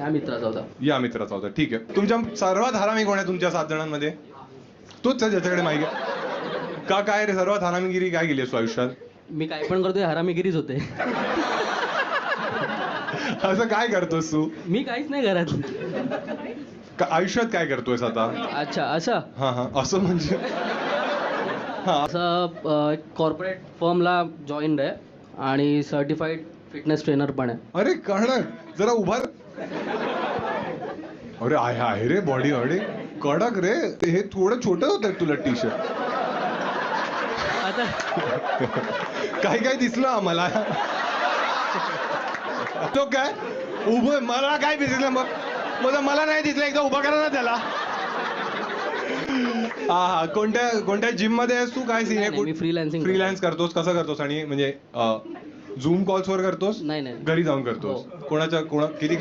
या मित्राचा होता. या मित्राचा होता. ठीक आहे. तुमच्या सर्वात हरामी कोण आहे तुमच्या 7 जणांमध्ये? तोच आहे ज्याच्याकडे माहिती आहे. का काय रे, सर्वात हरामीगिरी काय केली असतो आयुष्यात? मी काय पण करतोय हरामीगिरीच होते. असं काय करतोस तू? मी काहीच नाही करत. आयुष्यात काय करतोयस आता? अच्छा असं हा असं म्हणजे असं कॉर्पोरेट फर्मला जॉईन आहे आणि सर्टिफाईड फिटनेस ट्रेनर पण आहे. अरे कडक, जरा उभा. अरे आहे रे बॉडी. अरे कडक रे. हे थोडं छोटं होतं तुला टी शर्ट. आता काय दिसलं आम्हाला. तो काय उभं, मला काय दिसलं मग मला नाही दिसलं. एकदा उभा करा ना त्याला. हा कोणत्या जिम मध्ये आहेस तू? काय सीन आहे? मी फ्रीलान्स करतोस? कसं करतोस? आणि म्हणजे झूम कॉल्स वर करतोस? नाही घरी जाऊन करतोस? किती